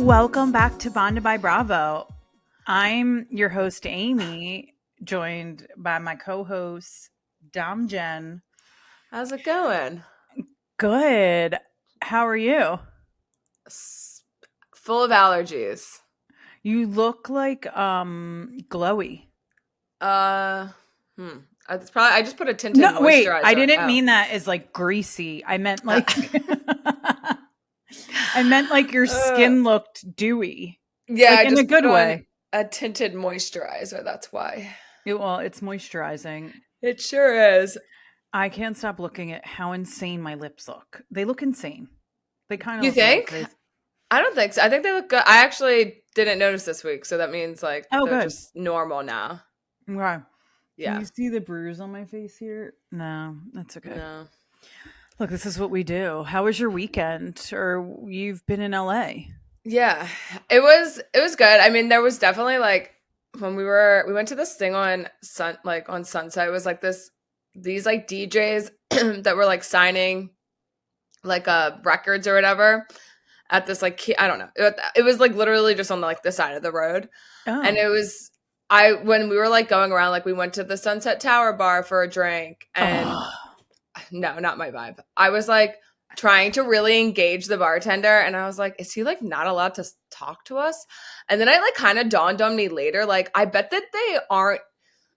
Welcome back to Bonded by Bravo. I'm your host, Amy, joined by my co-host, Dom Jen. How's it going? Good. How are you? Full of allergies. You look like glowy. It's probably I just put a tinted moisturizer. Wait, I didn't mean that as like greasy. I meant like your skin looked dewy. Yeah, like in a good way. A tinted moisturizer, that's why. It's moisturizing. It sure is. I can't stop looking at how insane my lips look. They look insane. They kind of You look think? Really I don't think so. I think they look good. I actually didn't notice this week, so that means like they're good. just normal now. Okay. Yeah. Can you see the bruise on my face here? No, that's okay. No. Look, this is what we do. How was your weekend? Or you've been in LA? Yeah. It was good. I mean, there was definitely like when we went to this thing on Sunset. It was like these like DJs that were like signing like records or whatever at this like I don't know. It was like literally just on the side of the road. Oh. And it was when we were like going around, like we went to the Sunset Tower bar for a drink and no, not my vibe. I was like trying to really engage the bartender and I was like, is he like not allowed to talk to us? And then I like kind of dawned on me later, like I bet that they aren't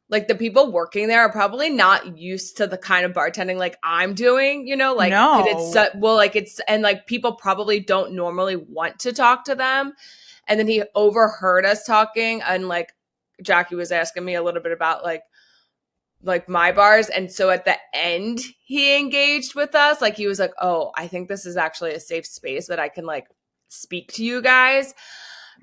like the people working there are probably not used to the kind of bartending like I'm doing, you know, like no. And like people probably don't normally want to talk to them. And then he overheard us talking and like Jackie was asking me a little bit about like my bars. And so at the end, he engaged with us. Like he was like, oh, I think this is actually a safe space that I can like speak to you guys.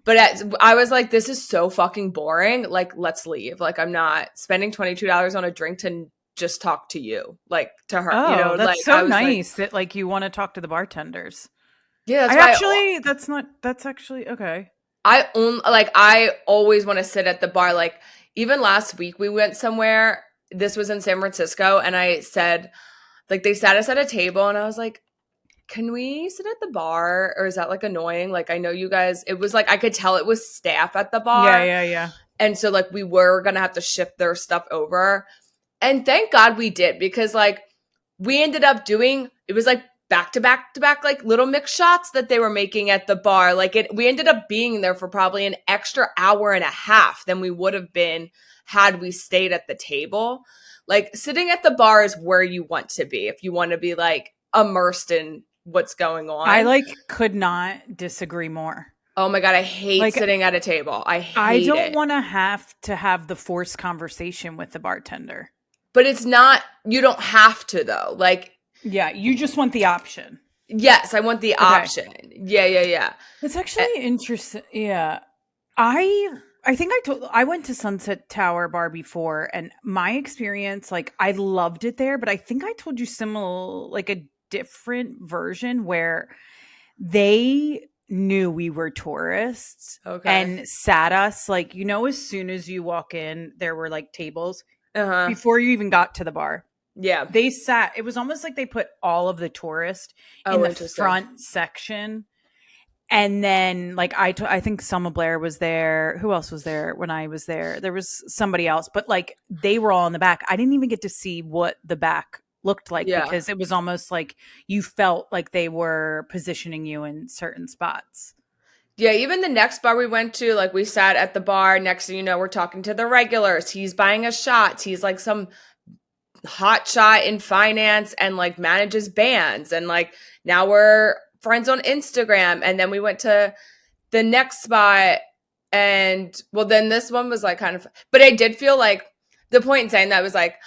But I was like, this is so fucking boring. Like, let's leave. Like, I'm not spending $22 on a drink to just talk to you, like to her. Oh, you know, that's like, so nice that like you want to talk to the bartenders. Yeah, that's actually okay. I always want to sit at the bar. Like even last week we went somewhere. This was in San Francisco, and I said, like they sat us at a table, and I was like, can we sit at the bar, or is that like annoying? Like I know you guys. It was like I could tell it was staff at the bar. Yeah. And so like we were gonna have to shift their stuff over, and thank God we did because like we ended up doing it was like back to back like little mixed shots that they were making at the bar. Like we ended up being there for probably an extra hour and a half than we would have been had we stayed at the table. Like sitting at the bar is where you want to be if you want to be like immersed in what's going on. I like could not disagree more. Oh my God, I hate sitting at a table. I don't want to have the forced conversation with the bartender. But it's not, you don't have to though. like Yeah, you just want the option. Yes, I want the option. Yeah. It's actually interesting. Yeah. I think I went to Sunset Tower Bar before, and my experience, like I loved it there, but I think I told you similar, like a different version where they knew we were tourists and sat us like, you know, as soon as you walk in, there were like tables before you even got to the bar. Yeah. They sat, it was almost like they put all of the tourists in the front section. And then like, I think Selma Blair was there. Who else was there when I was there? There was somebody else, but like they were all in the back. I didn't even get to see what the back looked like because it was almost like you felt like they were positioning you in certain spots. Yeah, even the next bar we went to, like we sat at the bar. Next thing you know, we're talking to the regulars. He's buying us shots. He's like some hot shot in finance and like manages bands. And like now we're friends on Instagram. And then we went to the next spot. And well, then this one was like kind of, but I did feel like the point in saying that was like,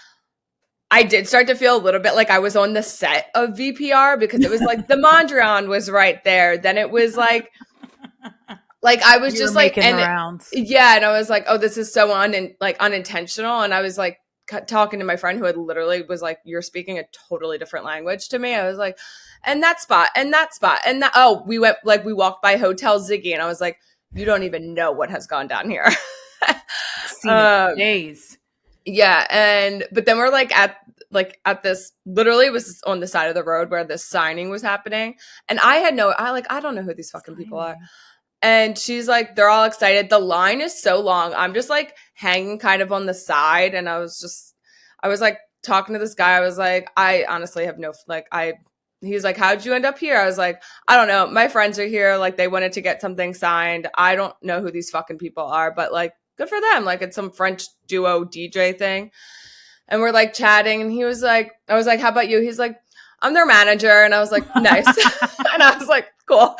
I did start to feel a little bit like I was on the set of VPR because it was like the Mondrian was right there. Then it was like I was just like, and yeah. And I was like, oh, this is so unintentional. And I was like talking to my friend who had literally was like, you're speaking a totally different language to me. I was like, and that spot and that spot. And that, we walked by Hotel Ziggy and I was like, you don't even know what has gone down here. Days. Yeah. But then we're at this, literally it was on the side of the road where the signing was happening. And I don't know who these fucking people are. And she's like, they're all excited. The line is so long. I'm just like hanging kind of on the side. And I was like talking to this guy. I was like, I honestly have no, like, he was like, how'd you end up here? I was like, I don't know. My friends are here. Like, they wanted to get something signed. I don't know who these fucking people are, but like, good for them. Like, it's some French duo DJ thing. And we're like chatting. And he was like, I was like, how about you? He's like, I'm their manager. And I was like, nice. And I was like, cool.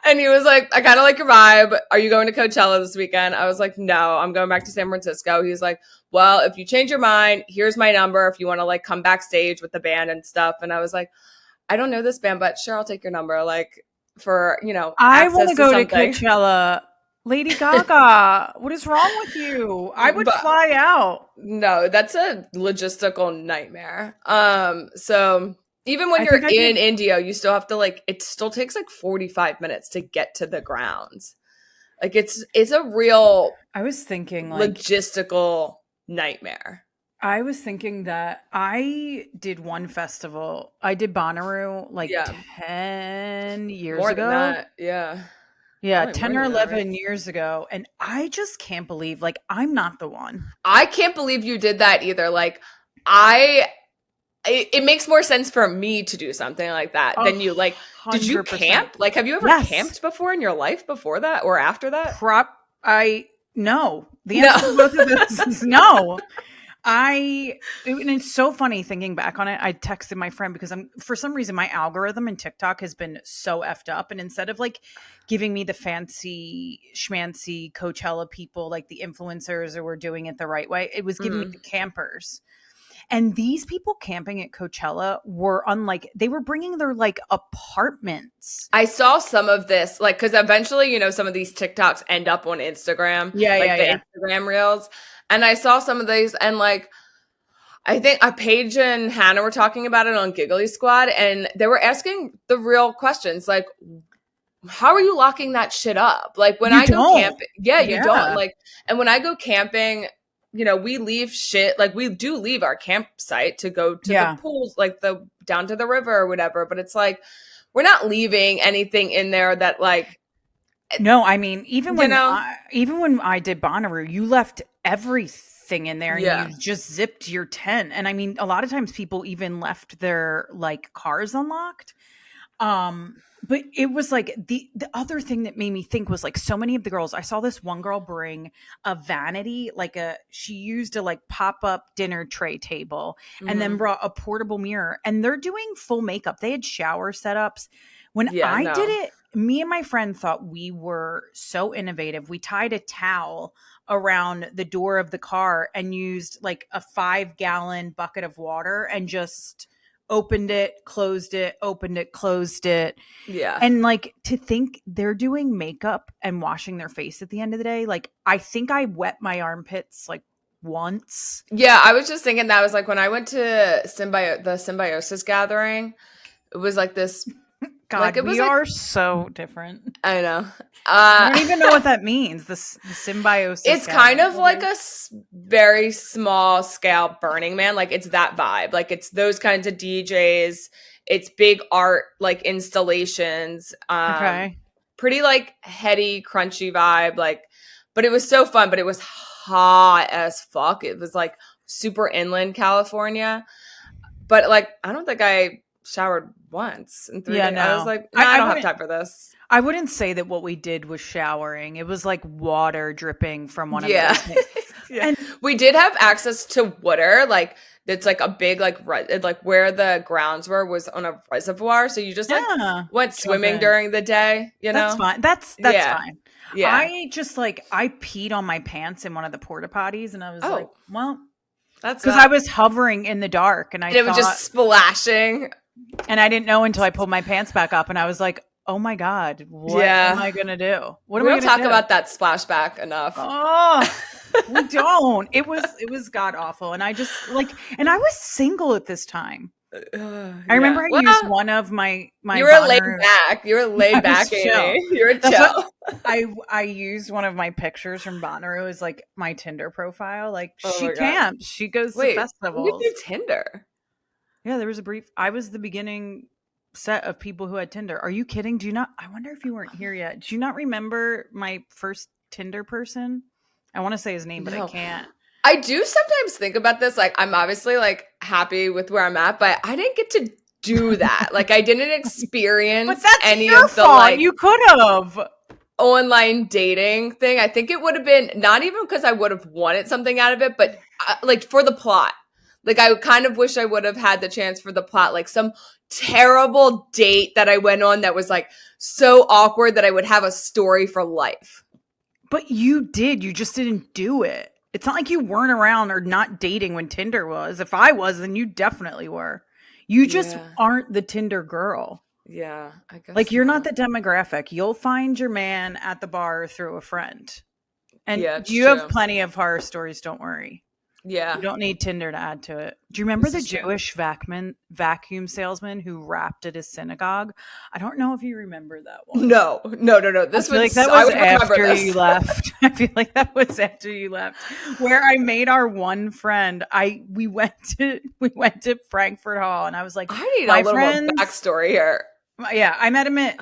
And he was like, I kind of like your vibe. Are you going to Coachella this weekend? I was like, no, I'm going back to San Francisco. He's like, well, if you change your mind, here's my number if you want to like come backstage with the band and stuff. And I was like, I don't know this band, but sure, I'll take your number. Like for, you know, I want to go to something. Coachella. Lady Gaga, what is wrong with you? I would fly out. No, that's a logistical nightmare. So even when you're in India, you still have to like, it still takes like 45 minutes to get to the grounds. Like it's a real, I was thinking like logistical nightmare. I was thinking that I did one festival. I did Bonnaroo like 10 years More ago. Than that. Yeah. Yeah, 10 or 11 years ago. And I just can't believe, like, I'm not the one. I can't believe you did that either. Like, it makes more sense for me to do something like that than you. Like, 100%. Did you camp? Like, have you ever camped before in your life before that or after that? No. The answer to both of those is no. And it's so funny thinking back on it. I texted my friend because for some reason my algorithm in TikTok has been so effed up. And instead of like giving me the fancy schmancy Coachella people, like the influencers who were doing it the right way, it was giving me the campers. And these people camping at Coachella were unlike, they were bringing their like apartments. I saw some of this, like, because eventually, you know, some of these TikToks end up on Instagram. Instagram reels. And I saw some of these and like, I think Paige and Hannah were talking about it on Giggly Squad and they were asking the real questions. Like, how are you locking that shit up? Like when I go camping, you don't like, and when I go camping, you know, we leave shit, like we do leave our campsite to go to the pools, like down to the river or whatever. But it's like, we're not leaving anything in there that like. No, I mean, even when I did Bonnaroo, you left everything in there and you just zipped your tent. And I mean, a lot of times people even left their like cars unlocked. But it was like the other thing that made me think was like so many of the girls, I saw this one girl bring a vanity, she used a like pop-up dinner tray table and then brought a portable mirror and they're doing full makeup. They had shower setups. When I did it, me and my friend thought we were so innovative. We tied a towel around the door of the car and used like a 5-gallon bucket of water and just opened it, closed it, opened it, closed it. Yeah. And like to think they're doing makeup and washing their face at the end of the day. Like I think I wet my armpits like once. Yeah, I was just thinking that was like when I went to the Symbiosis gathering, it was like this. God, like we are so different. I know. I don't even know what that means. The symbiosis. It's kind of like a very small scale Burning Man. Like it's that vibe. Like it's those kinds of DJs. It's big art, like installations. Okay. Pretty like heady, crunchy vibe. Like, but it was so fun. But it was hot as fuck. It was like super inland California. But like, I don't think I showered once in 3 days. I was like, I don't have time for this. I wouldn't say that what we did was showering. It was like water dripping from one of those things. And we did have access to water. Like it's like a big like where the grounds was on a reservoir. So you just like went swimming during the day. You know, that's fine. That's fine. Yeah, I just like I peed on my pants in one of the porta potties, and I was like, well, that's because I was hovering in the dark, and it was just splashing. And I didn't know until I pulled my pants back up and I was like, oh my God, what am I going to do? We don't talk about that splashback enough. Oh, we don't. It was god awful. And I just and I was single at this time. I remember I used one of my You were laid back. You were laid back, Amy. You were chill. I used one of my pictures from Bonnaroo as like my Tinder profile. Like she camps. She goes to festivals. Who did Tinder? Yeah, there was a brief. I was the beginning set of people who had Tinder. Are you kidding? Do you not? I wonder if you weren't here yet. Do you not remember my first Tinder person? I want to say his name, but I No. can't. I do sometimes think about this. Like, I'm obviously like happy with where I'm at, but I didn't get to do that. Like, I didn't experience But that's any your of the fault. like You could have. online dating thing. I think it would have been not even because I would have wanted something out of it, but like for the plot. Like, I kind of wish I would have had the chance for the plot, like some terrible date that I went on that was like so awkward that I would have a story for life. But you did. You just didn't do it. It's not like you weren't around or not dating when Tinder was. If I was, then you definitely were. You just aren't the Tinder girl. Yeah, I guess. Like, you're not the demographic. You'll find your man at the bar through a friend. And you have plenty of horror stories, don't worry. Yeah. You don't need Tinder to add to it. Do you remember the Jewish vacuum salesman who rapped at his synagogue? I don't know if you remember that one. No. This was like that was after you left. I feel like that was after you left. Where I made our one friend. We went to Frankfurt Hall, and I was like, I need a little more backstory here. Yeah, I met him at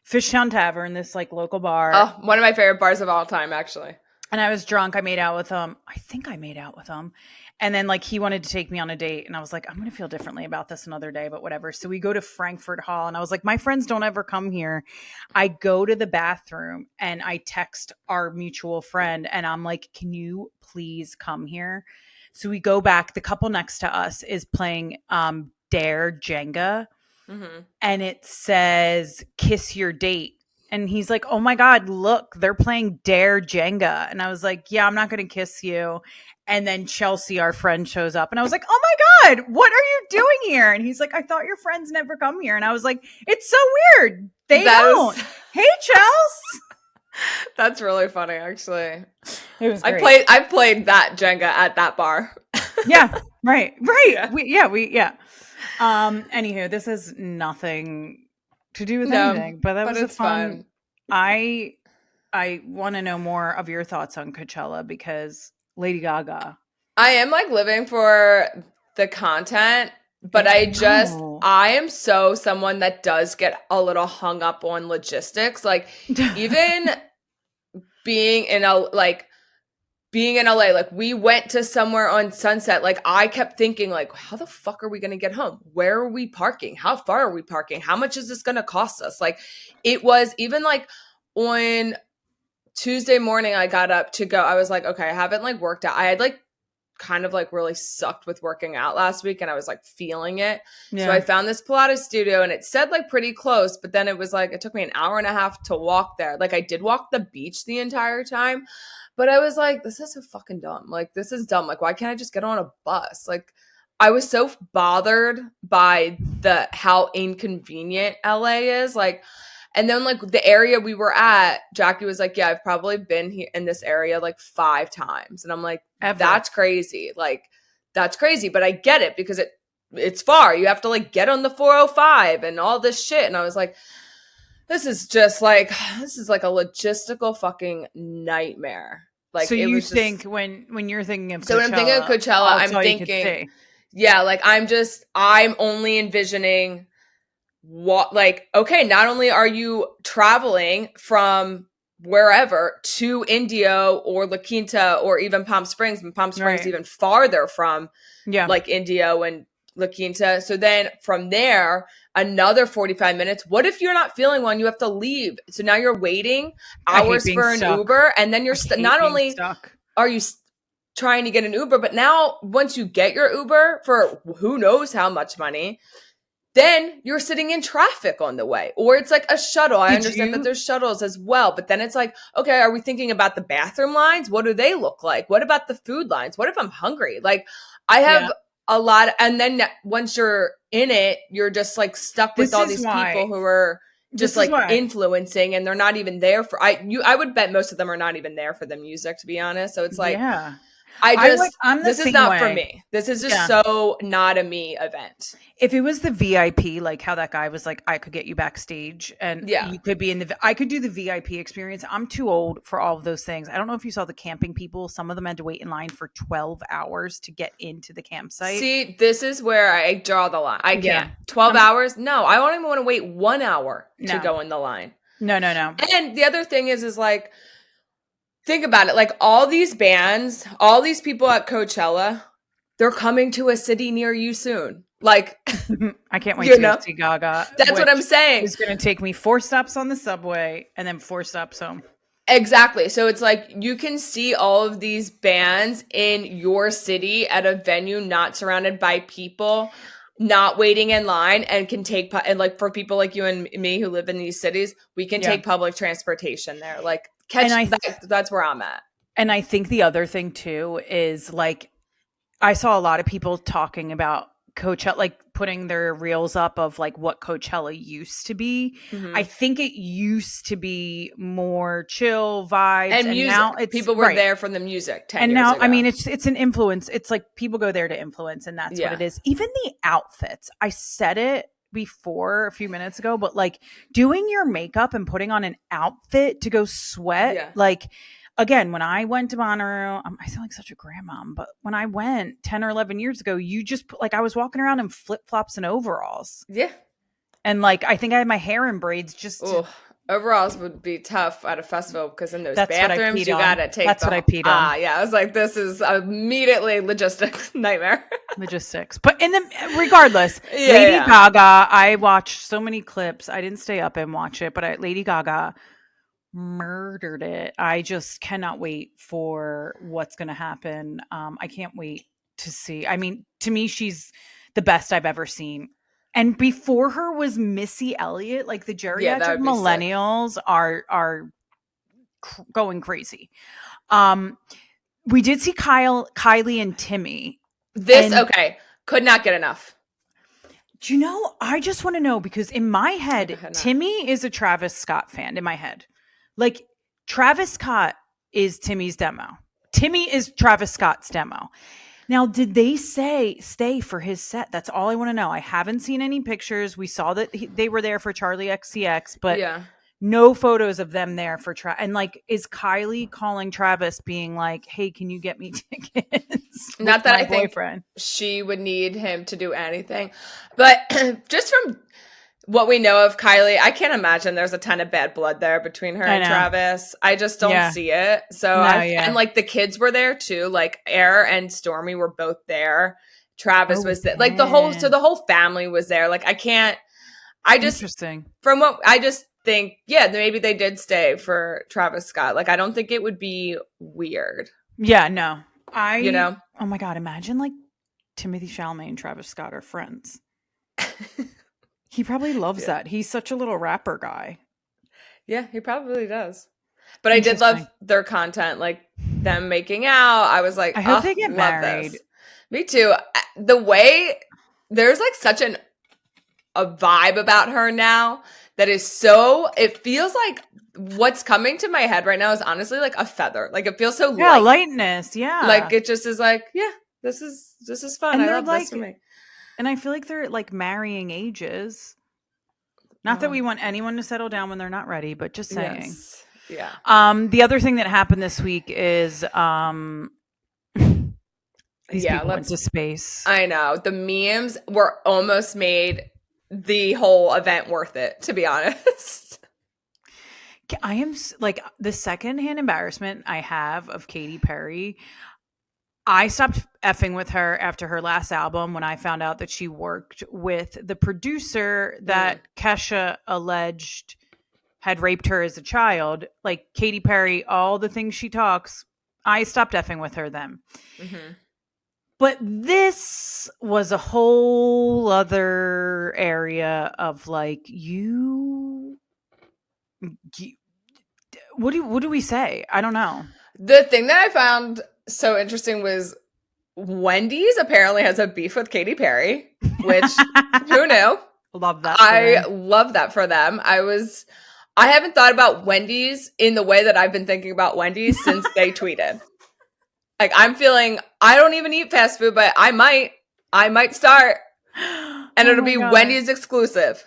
Fishtown Tavern, this like local bar. Oh, one of my favorite bars of all time, actually. And I was drunk. I made out with him. I think I made out with him. And then like he wanted to take me on a date. And I was like, I'm going to feel differently about this another day, but whatever. So we go to Frankfurt Hall. And I was like, my friends don't ever come here. I go to the bathroom and I text our mutual friend. And I'm like, can you please come here? So we go back. The couple next to us is playing Dare Jenga. Mm-hmm. And it says, kiss your date. And he's like, oh my God, look, they're playing Dare Jenga. And I was like, yeah, I'm not going to kiss you. And then Chelsea, our friend, shows up. And I was like, oh my God, what are you doing here? And he's like, I thought your friends never come here. And I was like, it's so weird. They don't. Hey, Chelsea. That's really funny, actually. It was great. I played that Jenga at that bar. Yeah, right. Yeah. Anywho, this has nothing to do with anything, but that was fun. I want to know more of your thoughts on Coachella because Lady Gaga. I am like living for the content, but I am so someone that does get a little hung up on logistics. Like even being in LA, like we went to somewhere on Sunset. Like I kept thinking like, how the fuck are we going to get home? Where are we parking? How far are we parking? How much is this going to cost us? Like it was even like on Tuesday morning, I got up to go. I was like, okay, I haven't like worked out. I had like kind of like really sucked with working out last week and I was like feeling it. Yeah. So I found this Pilates studio and it said like pretty close, but then it was like, it took me an hour and a half to walk there. Like I did walk the beach the entire time. But I was like, this is so fucking dumb. Like, this is dumb. Like, why can't I just get on a bus? Like, I was so bothered by how inconvenient LA is. Like, and then like the area we were at, Jackie was like, yeah, I've probably been here in this area like 5 times. And I'm like, that's crazy. Like, that's crazy. But I get it because it's far. You have to like get on the 405 and all this shit. And I was like, this is like a logistical fucking nightmare. Like, so you think when you're thinking of Coachella, so when I'm thinking of Coachella, I'm thinking, yeah, like I'm only envisioning what, like, okay, not only are you traveling from wherever to Indio or La Quinta or even Palm Springs, and Palm Springs is even farther from like Indio and La Quinta. So then from there, another 45 minutes. What if you're not feeling one? You have to leave. So now you're waiting hours for an Uber. And then you're not only are you trying to get an Uber, but now once you get your Uber for who knows how much money, then you're sitting in traffic on the way. Or it's like a shuttle. I understand that there's shuttles as well. But then it's like, okay, are we thinking about the bathroom lines? What do they look like? What about the food lines? What if I'm hungry? Like I have a lot. And then once you're in it, you're just like stuck with all these people who are just like influencing and they're not even there for, I would bet most of them are not even there for the music, to be honest. So it's like, I'm the this is same not for way. me. This is just Yeah. so not a me event. If it was the VIP, like how that guy was like, I could get you backstage and Yeah. you could be I could do the VIP experience. I'm too old for all of those things. I don't know if you saw the camping people. Some of them had to wait in line for 12 hours to get into the campsite. See, this is where I draw the line. I Yeah. can't. 12 hours? No, I don't even want to wait 1 hour to No. go in the line. No. And the other thing is like, think about it. Like all these bands, all these people at Coachella, they're coming to a city near you soon. Like, I can't wait to go see Gaga. That's what I'm saying. It's going to take me 4 stops on the subway and then 4 stops home. Exactly. So it's like you can see all of these bands in your city at a venue, not surrounded by people, not waiting in line, and can take, and like for people like you and me who live in these cities, we can take public transportation there. Like, that's where I'm at. And I think the other thing too is like, I saw a lot of people talking about Coachella, like putting their reels up of like what Coachella used to be. Mm-hmm. I think it used to be more chill vibes, and music. Now people were there for the music. 10 and years now, ago. I mean, it's an influence. It's like people go there to influence, and that's what it is. Even the outfits. I said it before a few minutes ago, but like doing your makeup and putting on an outfit to go sweat, like. Again, when I went to Bonnaroo, I sound like such a grandmom, but when I went 10 or 11 years ago, you just put, like, I was walking around in flip-flops and overalls. Yeah. And like, I think I had my hair in braids just overalls would be tough at a festival because in those that's bathrooms, you got to take That's what I peed on. Yeah. I was like, this is immediately logistic nightmare. Logistics. But regardless, Lady Gaga, I watched so many clips. I didn't stay up and watch it, but Lady Gaga murdered it. I just cannot wait for what's going to happen. I can't wait to see. I mean, to me, she's the best I've ever seen. And before her was Missy Elliott. Like the geriatric millennials are going crazy. We did see Kylie and Timmy. Could not get enough. Do you know? I just want to know because in my head, Timmy is a Travis Scott fan. In my head. Like Travis Scott is Timmy's demo. Timmy is Travis Scott's demo. Now, did they stay for his set? That's all I want to know. I haven't seen any pictures. We saw that they were there for Charlie XCX, but no photos of them there for And like, is Kylie calling Travis being like, hey, can you get me tickets? Not that I think she would need him to do anything, but just from what we know of Kylie, I can't imagine there's a ton of bad blood there between her and Travis. I just don't see it. So, and like the kids were there too. Like Air and Stormy were both there. Travis was there. Like the whole family was there. Like interesting. From what I just think, maybe they did stay for Travis Scott. Like I don't think it would be weird. Yeah, no. Oh my God, imagine like Timothée Chalamet and Travis Scott are friends. He probably loves that. He's such a little rapper guy. Yeah, he probably does. But I did love their content, like them making out. I was like, I hope they get married. This. Me too. The way there's like such a vibe about her now that is so, it feels like what's coming to my head right now is honestly like a feather. Like it feels so light. Lightness. Yeah. Like it just is like, this is fun. I love this for me. And I feel like they're like marrying ages. Not that we want anyone to settle down when they're not ready, but just saying. Yes. Yeah. The other thing that happened this week is these people went to space. I know. The memes were almost made the whole event worth it, to be honest. I am like the secondhand embarrassment I have of Katy Perry. I stopped effing with her after her last album when I found out that she worked with the producer that Kesha alleged had raped her as a child. Like Katy Perry, all the things she talks, I stopped effing with her then. Mm-hmm. But this was a whole other area of like, what do we say? I don't know. The thing that I found so interesting was Wendy's apparently has a beef with Katy Perry, which who knew? Love that. I love that for them. I haven't thought about Wendy's in the way that I've been thinking about Wendy's since they tweeted. Like I'm feeling, I don't even eat fast food, but I might start, and Oh it'll my be God. Wendy's exclusive.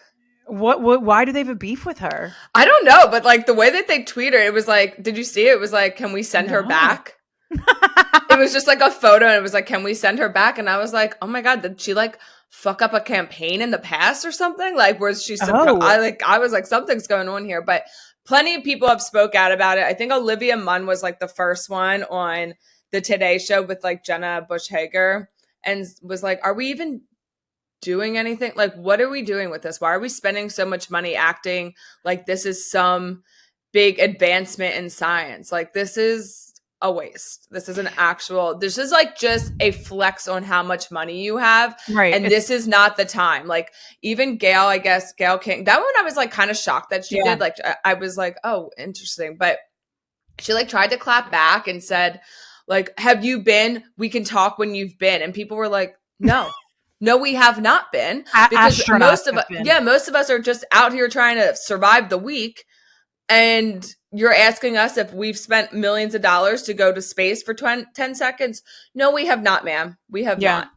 What, why do they have a beef with her? I don't know, but like the way that they tweet her, it was like, did you see it? It was like, can we send her No. back? It was just like a photo, and it was like, can we send her back? And I was like, oh my God, did she like fuck up a campaign in the past or something? Like, was she Oh. I was like, something's going on here. But plenty of people have spoke out about it. I think Olivia Munn was like the first one on the Today Show with like Jenna Bush Hager, and was like, are we even doing anything? Like, what are we doing with this? Why are we spending so much money acting like this is some big advancement in science? Like, this is a waste. This is this is like just a flex on how much money you have. Right. And this is not the time. Like, even Gail, I guess, Gail King, that one I was like kind of shocked that she did. Like, I was like, oh, interesting. But she like tried to clap back and said, like, have you been? We can talk when you've been. And people were like, no. No, we have not been, because most of us are just out here trying to survive the week. And you're asking us if we've spent millions of dollars to go to space for 10 seconds. No, we have not, ma'am. We have not.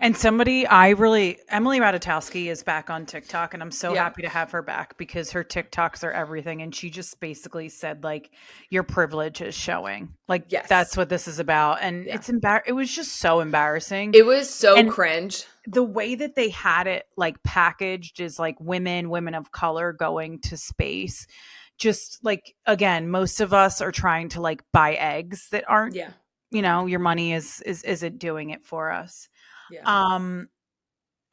And somebody Emily Ratajkowski is back on TikTok, and I'm so happy to have her back because her TikToks are everything. And she just basically said, like, your privilege is showing. Like, that's what this is about. And it's it was just so embarrassing. It was so cringe. The way that they had it like packaged is like women of color going to space. Just like, again, most of us are trying to like buy eggs that aren't, you know, your money isn't doing it for us.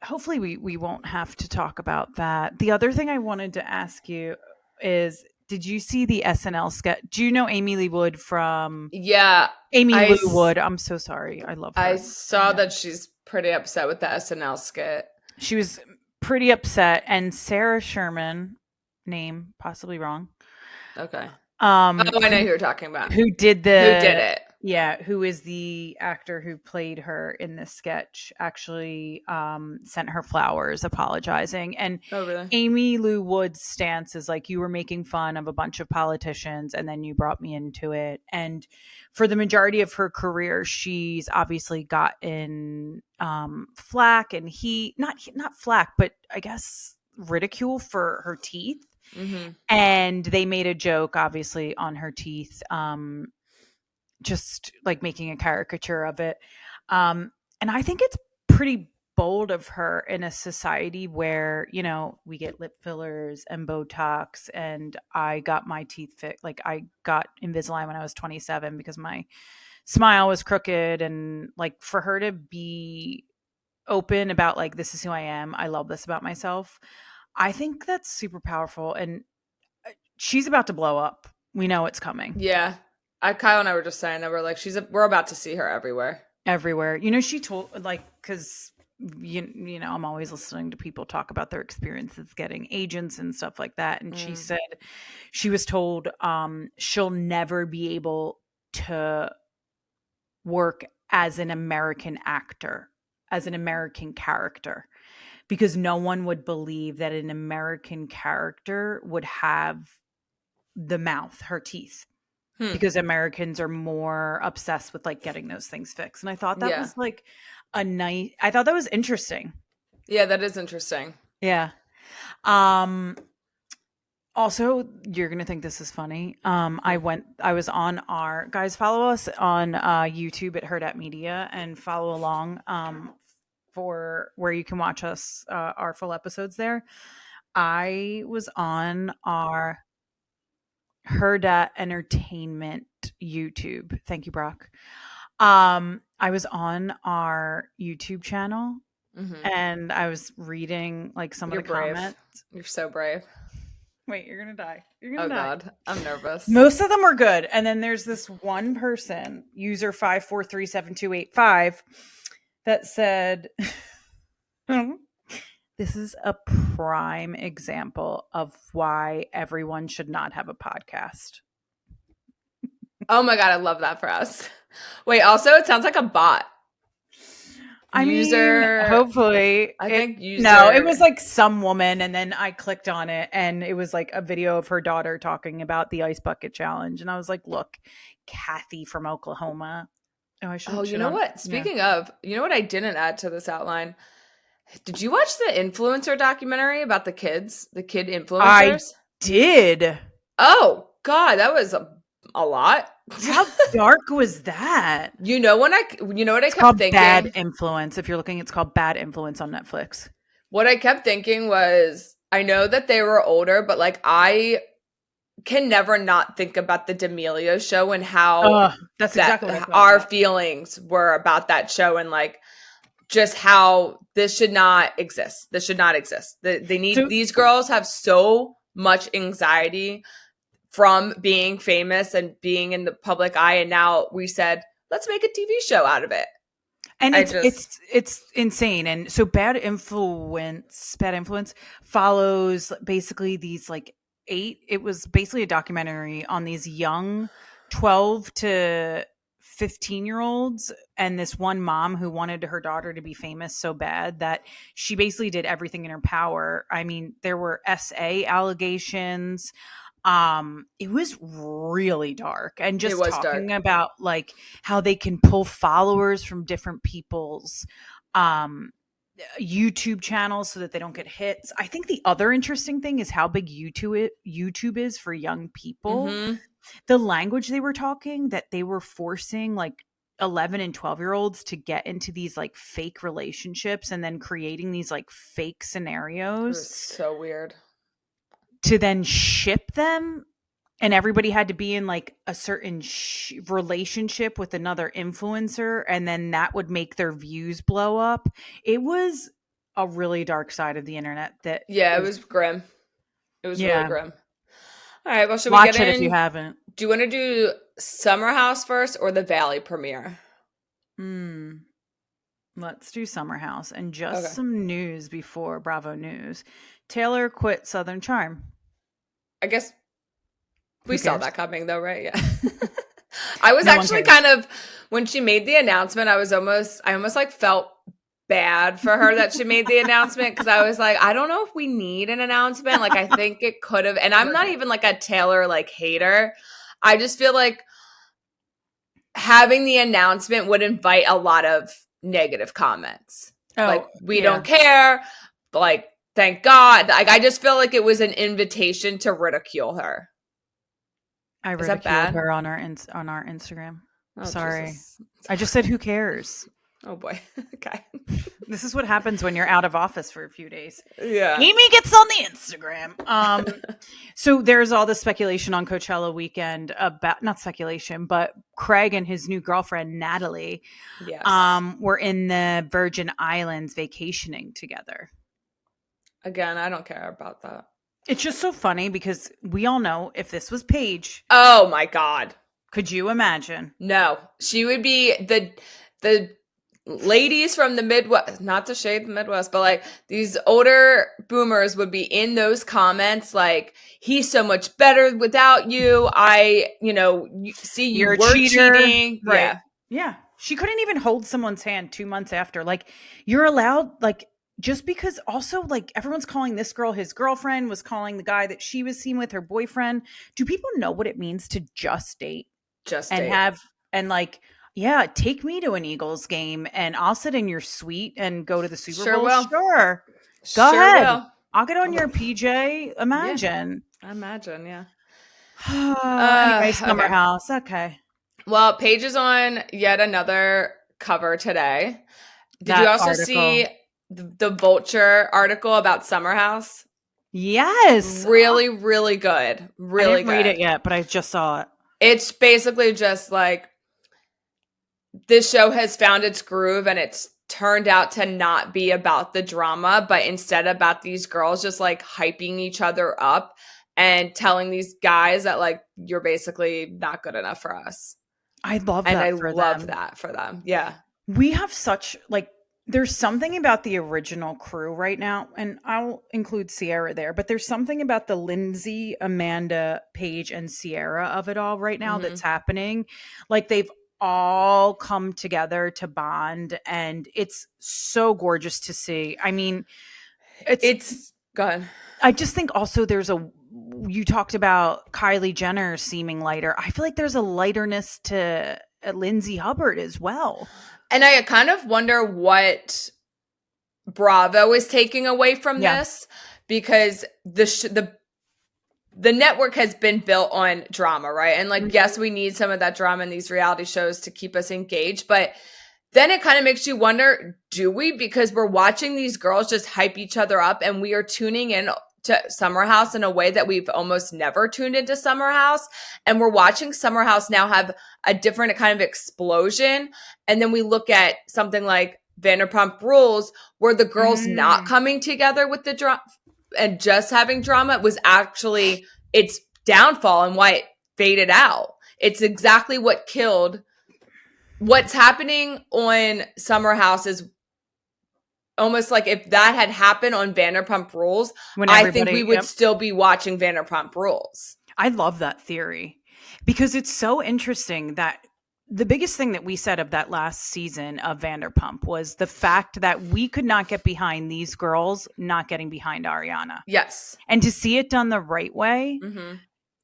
Hopefully we won't have to talk about that. The other thing I wanted to ask you is, did you see the SNL sketch? Do you know Amy Lee Wood from Amy Lou Wood? I'm so sorry. I love her. I saw that she's pretty upset with the SNL skit. She was pretty upset, and Sarah Sherman, name possibly wrong. Okay. I know who you're talking about. Who did it? Yeah, who is the actor who played her in this sketch, actually sent her flowers apologizing. And really? Amy Lou Wood's stance is like, you were making fun of a bunch of politicians and then you brought me into it. And for the majority of her career, she's obviously gotten flack and not flack, but I guess ridicule for her teeth. Mm-hmm. And they made a joke, obviously, on her teeth, just like making a caricature of it. And I think it's pretty bold of her in a society where, you know, we get lip fillers and Botox, and I got my teeth fixed. Like, I got Invisalign when I was 27 because my smile was crooked. And like, for her to be open about like, this is who I am, I love this about myself, I think that's super powerful. And she's about to blow up. We know it's coming. Yeah. Kyle and I were just saying that we're about to see her everywhere. Everywhere. You know, she told, like, because, you know, I'm always listening to people talk about their experiences getting agents and stuff like that. And she said she was told she'll never be able to work as an American actor, as an American character, because no one would believe that an American character would have the mouth, her teeth, because Americans are more obsessed with like getting those things fixed. And I thought that was like I thought that was interesting. Yeah, that is interesting. Yeah. Also, you're going to think this is funny. I was on our, guys, follow us on YouTube at Hurrdat Media and follow along for where you can watch us, our full episodes there. I was on our Hurrdat Entertainment YouTube. Thank you, Brock. I was on our YouTube channel and I was reading like some of the comments. You're so brave. Wait, you're gonna die. You're gonna die. God, I'm nervous. Most of them were good, and then there's this one person, user 5437285, that said, "This is a prime example of why everyone should not have a podcast." Oh my God, I love that for us. Wait, also, it sounds like a bot. I mean, hopefully. No, it was like some woman, and then I clicked on it, and it was like a video of her daughter talking about the ice bucket challenge, and I was like, "Look, Kathy from Oklahoma, Oh, I Oh, should you know on. what? Yeah. Speaking of, you know what I didn't add to this outline? Did you watch the influencer documentary about the kids, the kid I influencers? did. Oh God, that was a lot. How dark was that? You know what I It's kept called Bad thinking? Influence. If you're looking, it's called Bad Influence on Netflix. What I kept thinking was, I know that they were older, but like I can never not think about the D'Amelio show and how That's that exactly what I thought our about. feelings were about that show, and like just how this should not exist. This should not exist. They need, So these girls have so much anxiety from being famous and being in the public eye, and now we said, let's make a TV show out of it. and I it's just it's it's insane. And so bad influence follows basically these like eight. It was basically a documentary on these young 12 to 15-year-olds and this one mom who wanted her daughter to be famous so bad that she basically did everything in her power. I mean, there were SA allegations. It was really dark, and it just was talking dark. about like how they can pull followers from different people's um YouTube channels so that they don't get hits. I think the other interesting thing is how big YouTube is for young people. Mm-hmm. The language they were talking, that they were forcing like 11 and 12-year-olds to get into these like fake relationships and then creating these like fake It scenarios was so weird. to then ship them, and everybody had to be in like a certain relationship with another influencer, and then that would make their views blow up. It was a really dark side of the internet that Yeah, it is, was grim. It was really yeah. grim. All right, well, should we get Watch it if you in? haven't. Do you want to do Summer House first or the Valley premiere? Hmm. Let's do Summer House. And just Okay. some news before Bravo News. Taylor quit Southern Charm. I guess we Who saw cares? that coming though, right? Yeah. I was No one actually cares. kind of, when she made the announcement, I almost like felt bad for her that she made the announcement, because I was like, I don't know if we need an announcement. Like, I think it could have, and I'm not even like a Taylor like hater. I just feel like having the announcement would invite a lot of negative comments. Like, Oh, we yeah. don't care. Like, thank God. Like, I just feel like it was an invitation to ridicule her. I Is that ridiculed bad? her on our Instagram. Oh, Sorry. Jesus. I just said, who cares? Oh boy. Okay. This is what happens when you're out of office for a few days. Yeah. Amy gets on the Instagram. So there's all this speculation on Coachella weekend about, not speculation, but Craig and his new girlfriend Natalie Yes. were in the Virgin Islands vacationing together. Again, I don't care about that. It's just so funny because we all know if this was Paige, Oh my God. could you imagine? No. She would be the ladies from the Midwest, not to shade the Midwest, but like these older boomers would be in those comments like, he's so much better without you. See, you You're a were cheater. cheating. Right. Yeah. Yeah. She couldn't even hold someone's hand 2 months after. Like, you're allowed, like, just because also, like, everyone's calling this girl his girlfriend, was calling the guy that she was seen with her boyfriend. Do people know what it means to just date Just and date. have, and like, yeah, take me to an Eagles game and I'll sit in your suite and go to the Super Sure Bowl? will. Sure. Go Sure ahead. will. I'll get on your PJ. Imagine. I imagine, yeah. Anyway, Summer Okay. House. Okay. Well, Paige is on yet another cover today. Did That you also article. see the Vulture article about Summer House? Yes. Really, really good. Really I didn't good. read it yet, but I just saw it. It's basically just like, this show has found its groove and it's turned out to not be about the drama, but instead about these girls just like hyping each other up and telling these guys that like, you're basically not good enough for us. I love And that I for love them. that for them. Yeah. We have such like, there's something about the original crew right now, and I'll include Sierra there, but there's something about the Lindsay, Amanda, Paige, and Sierra of it all right now that's happening. Like, they've all come together to bond, and it's so gorgeous to see. I mean, It's go ahead. I just think also you talked about Kylie Jenner seeming lighter. I feel like there's a lighterness to Lindsay Hubbard as well. And I kind of wonder what Bravo is taking away from this, because the network has been built on drama, right? And like, yes, we need some of that drama in these reality shows to keep us engaged, but then it kind of makes you wonder, do we? Because we're watching these girls just hype each other up, and we are tuning in to Summer House in a way that we've almost never tuned into Summer House. And we're watching Summer House now have a different kind of explosion. And then we look at something like Vanderpump Rules, where the girls not coming together with the drama and just having drama was actually its downfall and why it faded out. It's exactly what killed. What's happening on Summer House is almost like if that had happened on Vanderpump Rules, I think we would still be watching Vanderpump Rules. I love that theory, because it's so interesting that the biggest thing that we said of that last season of Vanderpump was the fact that we could not get behind these girls not getting behind Ariana. Yes. And to see it done the right way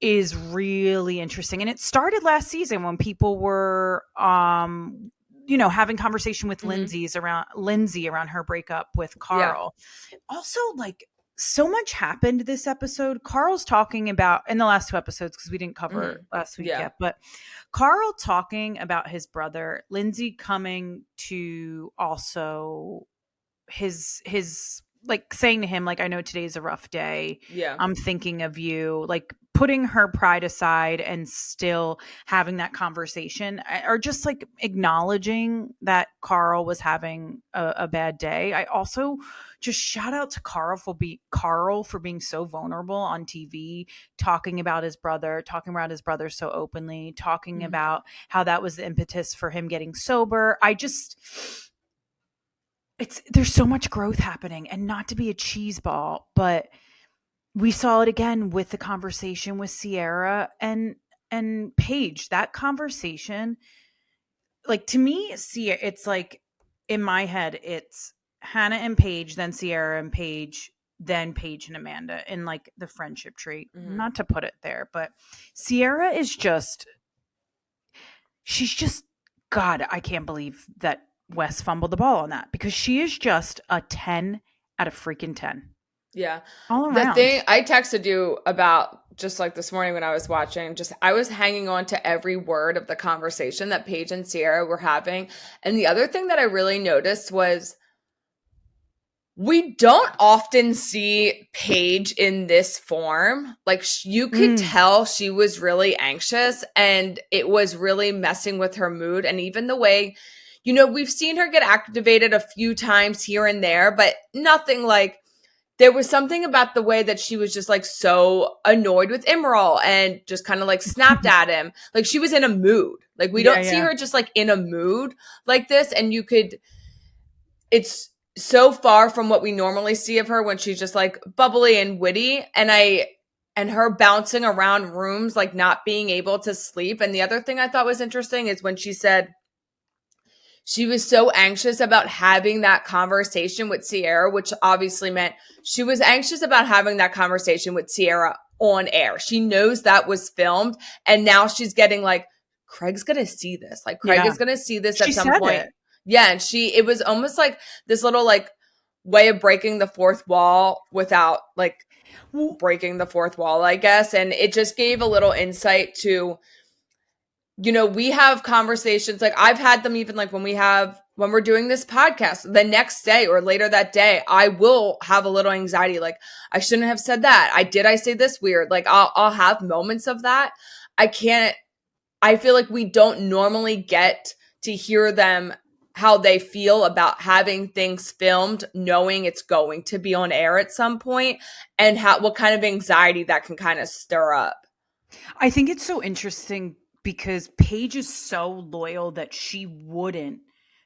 is really interesting. And it started last season when people were having conversation with Lindsay around her breakup with Carl. Yeah. Also, like, so much happened this episode. Carl's talking about, in the last 2 episodes, because we didn't cover last week yet, but Carl talking about his brother, Lindsay coming to also his like saying to him, like, I know today's a rough day. Yeah. I'm thinking of you, like putting her pride aside and still having that conversation, or just like acknowledging that Carl was having a bad day. I also just shout out to Carl for being so vulnerable on TV, talking about his brother so openly, talking about how that was the impetus for him getting sober. There's so much growth happening, and not to be a cheese ball, but we saw it again with the conversation with Sierra and Paige. That conversation, like, to me, it's like, in my head, it's Hannah and Paige, then Sierra and Paige, then Paige and Amanda in like the friendship tree. Not to put it there, but Sierra is she's just, God, I can't believe that Wes fumbled the ball on that, because she is just a 10 out of freaking 10. Yeah. All around. The thing I texted you about just like this morning when I was watching, I was hanging on to every word of the conversation that Paige and Sierra were having. And the other thing that I really noticed was, we don't often see Paige in this form. Like, you could tell she was really anxious, and it was really messing with her mood. And even the way, we've seen her get activated a few times here and there, but nothing like, there was something about the way that she was just like so annoyed with Emerald and just kind of like snapped at him. Like, she was in a mood. Like, we don't see her just like in a mood like this. And it's so far from what we normally see of her when she's just like bubbly and witty. And her bouncing around rooms, like not being able to sleep. And the other thing I thought was interesting is when she said she was so anxious about having that conversation with Sierra, which obviously meant she was anxious about having that conversation with Sierra on air. She knows that was filmed, and now she's getting like, Craig's going to see this. Like, Craig is going to see this at some point. Yeah, and it was almost like this little like way of breaking the fourth wall without like breaking the fourth wall, I guess. And it just gave a little insight to, we have conversations, like I've had them even like when we're doing this podcast, the next day or later that day, I will have a little anxiety. Like, I shouldn't have said that. I say this weird. Like, I'll have moments of that. I feel like we don't normally get to hear them, how they feel about having things filmed, knowing it's going to be on air at some point, and what kind of anxiety that can kind of stir up. I think it's so interesting because Paige is so loyal that she wouldn't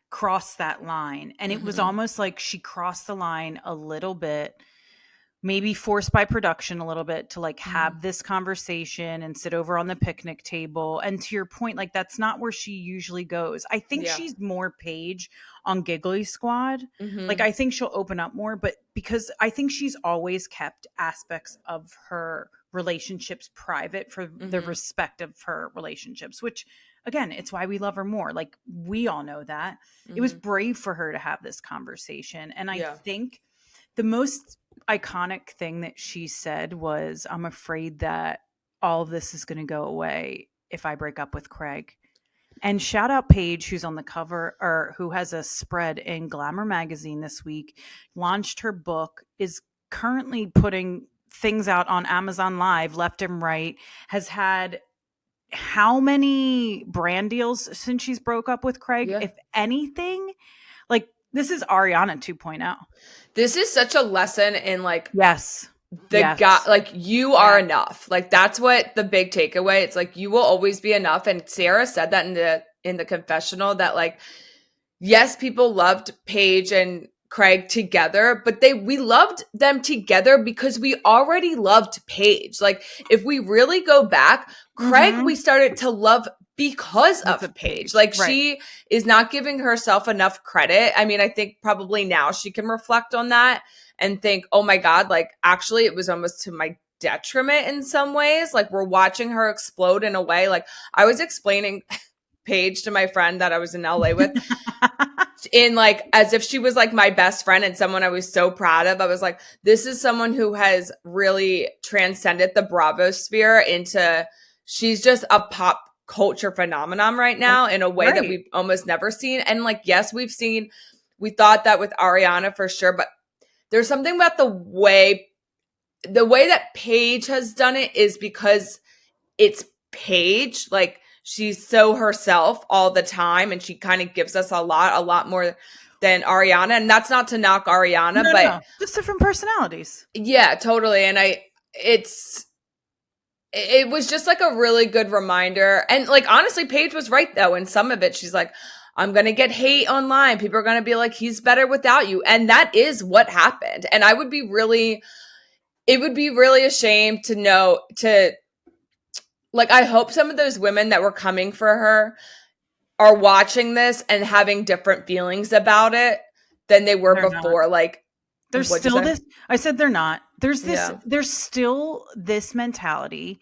cross that line. And it was almost like she crossed the line a little bit, maybe forced by production a little bit, to like have this conversation and sit over on the picnic table. And to your point, like, that's not where she usually goes. I think she's more Paige on Giggly Squad. Like, I think she'll open up more, but because I think she's always kept aspects of her relationships private for the respect of her relationships, which again, it's why we love her more. Like, we all know that. It was brave for her to have this conversation. And I think the most iconic thing that she said was, I'm afraid that all of this is going to go away if I break up with Craig. And shout out Paige, who's on the cover, or who has a spread in Glamour magazine this week, launched her book, is currently putting things out on Amazon Live left and right, has had how many brand deals since she's broke up with Craig? If anything, like, this is Ariana 2.0. This is such a lesson in like, yes, guy, like, you are enough. Like, that's what the big takeaway. It's like, you will always be enough. And Sarah said that in the confessional, that like, yes, people loved Paige and Craig together, but we loved them together because we already loved Paige. Like, if we really go back, Craig, we started to love because of Paige. Like, she is not giving herself enough credit. I mean, I think probably now she can reflect on that and think, oh my God, like, actually it was almost to my detriment in some ways. Like, we're watching her explode in a way. Like, I was explaining Paige to my friend that I was in LA with in like, as if she was like my best friend and someone I was so proud of. I was like, this is someone who has really transcended the Bravo sphere into, she's just a pop culture phenomenon right now in a way that we've almost never seen. And like, yes, we thought that with Ariana for sure, but there's something about the way that Paige has done it is because it's Paige. Like, she's so herself all the time, and she kind of gives us a lot more than Ariana. And that's not to knock Ariana, but just different personalities. Yeah, totally. And it was just like a really good reminder. And like, honestly, Paige was right though. In some of it, she's like, I'm going to get hate online. People are going to be like, he's better without you. And that is what happened. And it would be really a shame like, I hope some of those women that were coming for her are watching this and having different feelings about it than they were before. Not. Like, there's still this. I said they're not. There's this. Yeah. There's still this mentality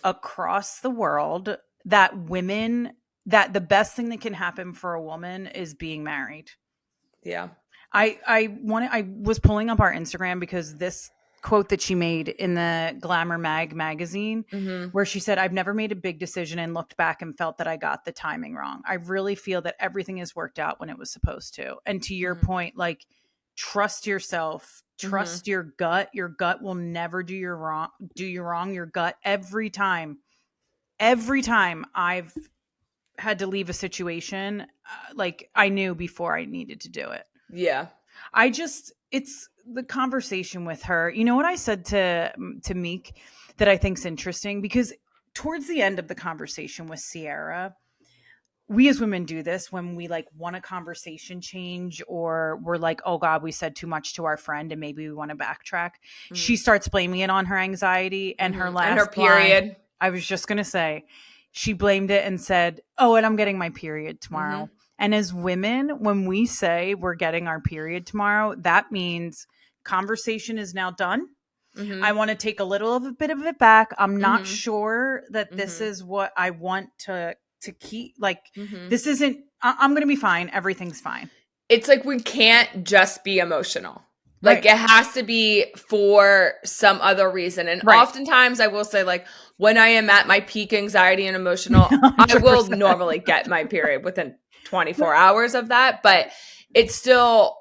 across the world that the best thing that can happen for a woman is being married. Yeah. I was pulling up our Instagram because this quote that she made in the Glamour magazine, where she said, I've never made a big decision and looked back and felt that I got the timing wrong. I really feel that everything has worked out when it was supposed to. And to your point, like, trust yourself, trust your gut. Your gut will never do you wrong. Your gut, every time I've had to leave a situation, like, I knew before I needed to do it. Yeah. It's the conversation with her. You know what I said to Meek that I think's interesting? Because towards the end of the conversation with Sierra, we as women do this when we like want a conversation change, or we're like, oh God, we said too much to our friend and maybe we want to backtrack. She starts blaming it on her anxiety and her last and her period. Line, I was just going to say, she blamed it and said, oh, and I'm getting my period tomorrow. And as women, when we say we're getting our period tomorrow, that means conversation is now done. I want to take a little of a bit of it back. I'm not sure that this is what I want to keep. Like, this isn't, I'm going to be fine. Everything's fine. It's like, we can't just be emotional. Like, it has to be for some other reason. And oftentimes I will say, like, when I am at my peak anxiety and emotional, 100%. I will normally get my period within 24 hours of that. But it's still,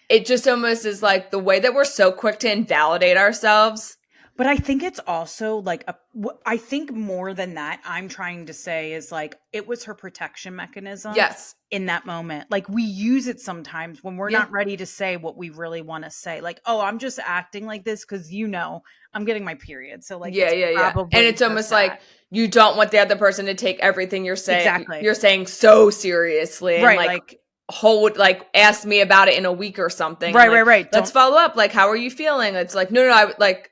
it just almost is like the way that we're so quick to invalidate ourselves. But I think it's also like, I think more than that, I'm trying to say is like, it was her protection mechanism. Yes. In that moment. Like, we use it sometimes when we're not ready to say what we really want to say. Like, oh, I'm just acting like this because, I'm getting my period. So like, yeah. And it's almost like you don't want the other person to take everything you're saying. Exactly. You're saying so seriously. And Like ask me about it in a week or something. Right. Let's follow up. Like, how are you feeling? It's like, no, I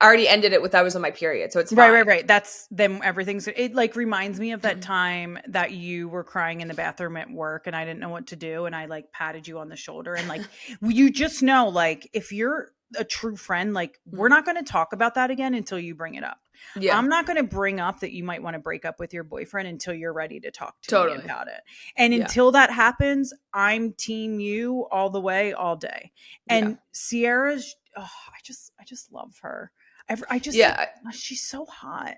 already ended it with, I was on my period. So it's fine. Right. That's then everything's, it like reminds me of that time that you were crying in the bathroom at work and I didn't know what to do. And I like patted you on the shoulder and like, you just know, like, if you're a true friend, like we're not going to talk about that again until you bring it up. Yeah. I'm not going to bring up that you might want to break up with your boyfriend until you're ready to talk to me Totally. about it. And Yeah. until that happens, I'm team you all the way, all day. And Sierra's, I just love her. I just, like, she's so hot.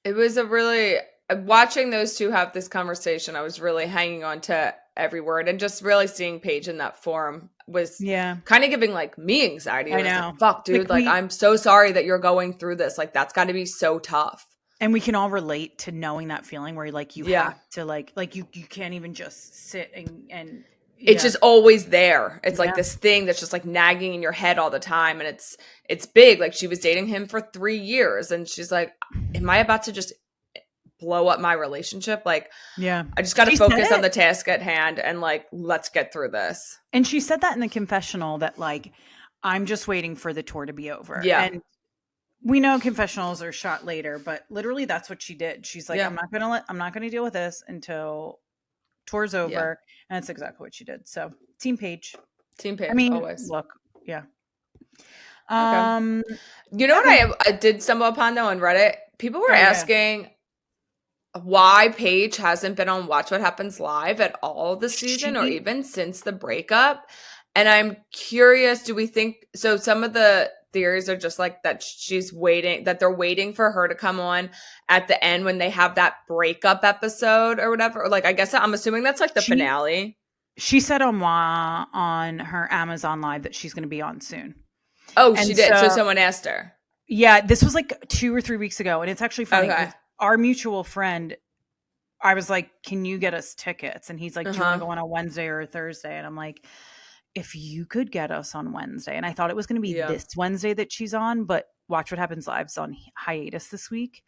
It was a really, watching those two have this conversation, I was really hanging on to every word, and just really seeing Paige in that forum was kind of giving like me anxiety. I know. Like, fuck, dude. Like, I'm so sorry that you're going through this. Like, that's got to be so tough. And we can all relate to knowing that feeling where like you have to like you can't even just sit and it's just always there. It's like this thing that's just like nagging in your head all the time. And it's big. Like, she was dating him for 3 years and she's like, am I about to just blow up my relationship? Like, I just got to focus on the task at hand and like, let's get through this. And she said that in the confessional that like, I'm just waiting for the tour to be over. Yeah. And we know confessionals are shot later, but literally that's what she did. She's like, I'm not going to deal with this until tour's over. And that's exactly what she did. So Team Paige. I mean, always. Look. Yeah. Okay. You know what I did stumble upon though on Reddit? People were asking why Paige hasn't been on Watch What Happens Live at all this season or even since the breakup. And I'm curious, do we think, so some of the theories are just like that she's waiting, that they're waiting for her to come on at the end when they have that breakup episode or whatever. Like, I guess I'm assuming that's like the finale. She said on her Amazon Live that she's going to be on soon. Oh, and she did. So someone asked her. Yeah, this was like 2 or 3 weeks ago. And it's actually funny because our mutual friend, I was like, can you get us tickets? And he's like, do you want to go on a Wednesday or a Thursday? And I'm like, if you could get us on Wednesday. And I thought it was going to be this Wednesday that she's on, but Watch What Happens Live's on hiatus this week.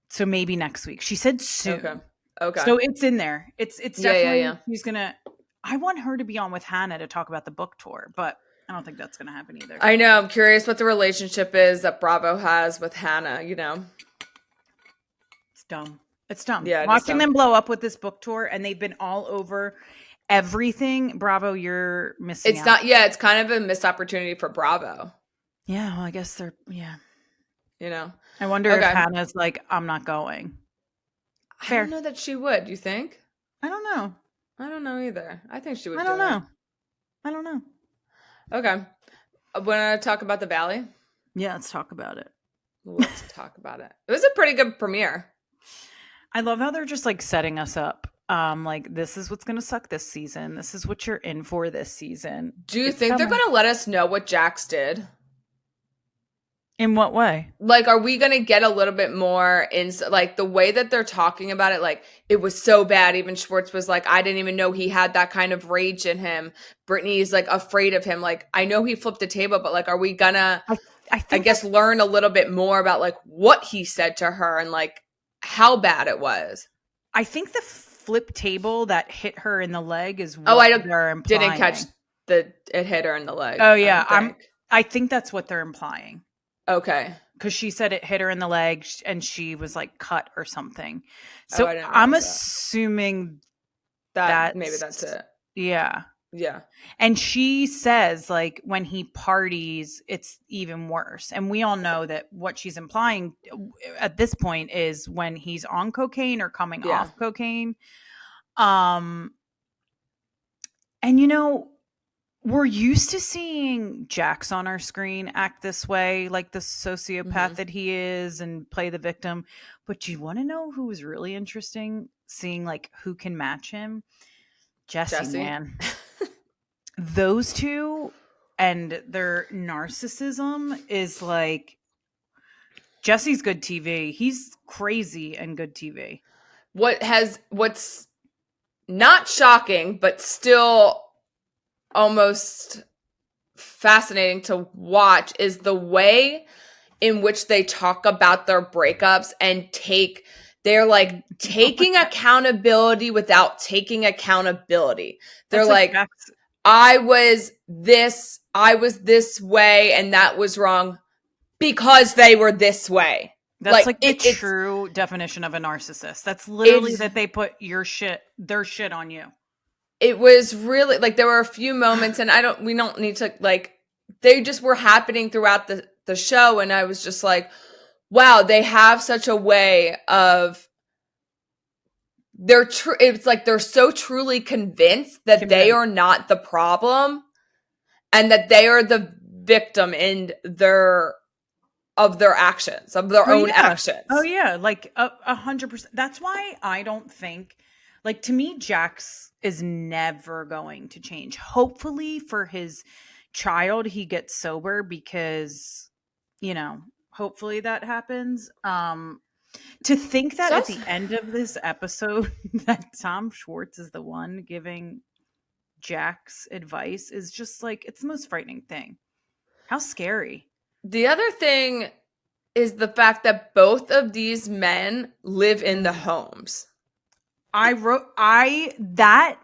So maybe next week. She said soon. Okay. So it's in there. It's definitely, she's going to, I want her to be on with Hannah to talk about the book tour, but I don't think that's going to happen either. I know. I'm curious what the relationship is that Bravo has with Hannah, you know? It's dumb. It's dumb. Yeah, watching them blow up with this book tour, and they've been all over everything. Bravo, you're missing out. It's kind of a missed opportunity for Bravo. Yeah, well, I guess they're, you know. I wonder if Hannah's like, I'm not going. Fair. I don't know that she would. You think? I don't know. I don't know either. I think she would. I don't know. Okay. Want to talk about the Valley? Yeah, let's talk about it. Let's talk about it. It was a pretty good premiere. I love how they're just like setting us up. Like, this is what's going to suck this season. This is what you're in for this season. Do you think they're going to let us know what Jax did? In what way? Like, are we going to get a little bit more in, like, the way that they're talking about it? Like, it was so bad. Even Schwartz was like, I didn't even know he had that kind of rage in him. Brittany's like afraid of him. Like, I know he flipped a table, but like, are we going to, I guess, learn a little bit more about like what he said to her and like how bad it was? I think the flip table that hit her in the leg is what they're implying. Didn't catch it hit her in the leg. Oh yeah, I think that's what they're implying. Okay. Because she said it hit her in the leg and she was like cut or something. So I'm assuming that maybe that's it. Yeah. Yeah. And she says like when he parties, it's even worse. And we all know that what she's implying at this point is when he's on cocaine or coming off cocaine. And you know, we're used to seeing Jax on our screen act this way, like the sociopath that he is and play the victim. But you want to know who was really interesting? Seeing like who can match him? Jesse. Man. Those two and their narcissism is like, Jesse's good TV. He's crazy and good TV. What's not shocking, but still almost fascinating to watch is the way in which they talk about their breakups and they're like taking accountability without taking accountability. They're like I was this way and that was wrong because they were this way. That's like the true definition of a narcissist. That's literally that they put their shit on you. It was really like there were a few moments, and we don't need to like they just were happening throughout the show. And I was just like, wow, they have such a way of it's like they're so truly convinced that they are not the problem and that they are the victim in their actions, of their own actions. Oh yeah, like 100%. That's why I don't think, like, to me, Jax is never going to change. Hopefully for his child, he gets sober, because, you know, hopefully that happens. To think that at the end of this episode that Tom Schwartz is the one giving Jax advice is just like, it's the most frightening thing. How scary. The other thing is the fact that both of these men live in the homes. That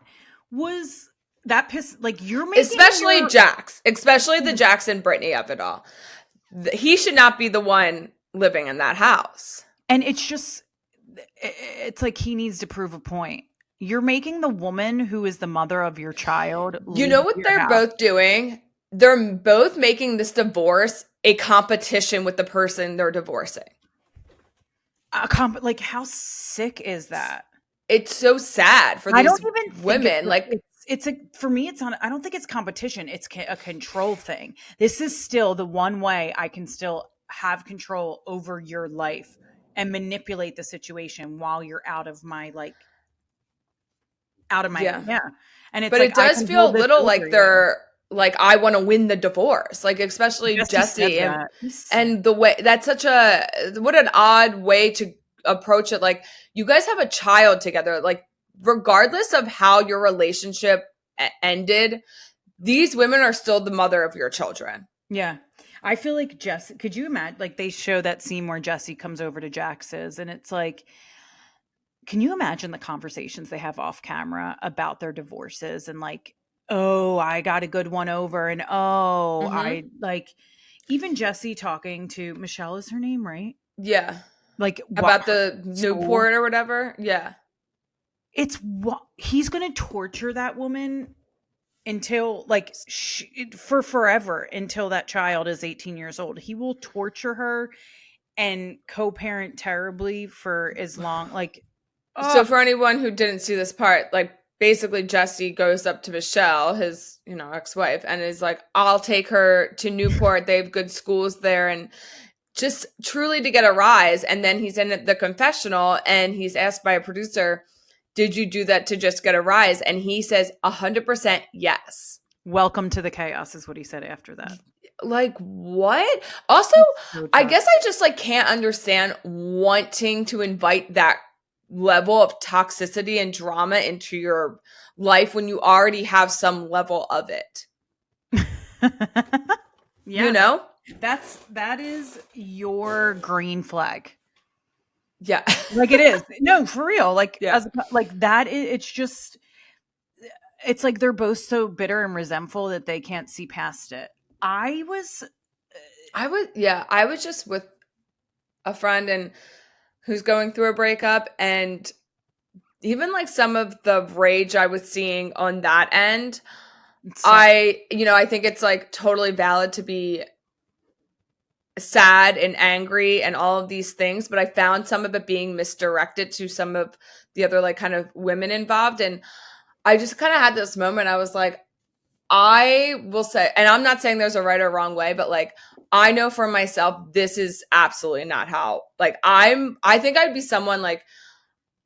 pissed, like, you're making, especially Jax, especially the Jax and Brittany of it all. He should not be the one living in that house. And it's like he needs to prove a point. You're making the woman who is the mother of your child. You know what they're both doing? They're both making this divorce a competition with the person they're divorcing. Like, how sick is that? It's so sad for these women. For me, it's not. I don't think it's competition. It's a control thing. This is still the one way I can still have control over your life and manipulate the situation while you're out of my. Yeah. And it's, but it does feel a little like they're like, I want to win the divorce, like, especially Jesse and the way that's what an odd way to approach it. Like, you guys have a child together, like, regardless of how your relationship ended, these women are still the mother of your children. Yeah. I feel like Jesse, could you imagine, like, they show that scene where Jesse comes over to Jax's, and it's like, can you imagine the conversations they have off camera about their divorces, and like, oh, I got a good one over, and I like, even Jesse talking to Michelle is her name, right? Yeah. Like, about the Newport or whatever. Yeah. It's what he's going to torture that woman until, like, for forever, until that child is 18 years old. He will torture her and co-parent terribly for as long, like. So for anyone who didn't see this part, like, basically Jesse goes up to Michelle, his, ex-wife, and is like, I'll take her to Newport. They have good schools there, and just truly to get a rise. And then he's in the confessional and he's asked by a producer, did you do that to just get a rise? And he says 100% yes. Welcome to the chaos is what he said after that. Like, what? Also, I guess I just, like, can't understand wanting to invite that level of toxicity and drama into your life when you already have some level of it. Yeah. That is your green flag. Yeah. Like, it is. No, for real. Like, it's like they're both so bitter and resentful that they can't see past it. I was just with a friend and who's going through a breakup, and even, like, some of the rage I was seeing on that end, I think it's, like, totally valid to be sad and angry and all of these things, but I found some of it being misdirected to some of the other, like, kind of women involved. And I just kind of had this moment. I was like, I will say, and I'm not saying there's a right or wrong way, but, like, I know for myself, this is absolutely not how, like, I think I'd be someone, like,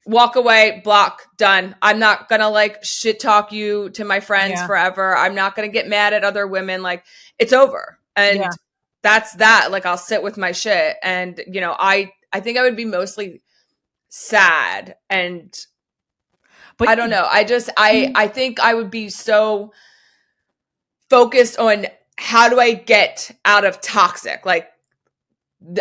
walk away, block, done. I'm not gonna, like, shit talk you to my friends forever. I'm not gonna get mad at other women. Like, it's over. And that's that. Like, I'll sit with my shit. And, I think I would be mostly sad. But I don't know. I think I would be so focused on how do I get out of toxic? Like,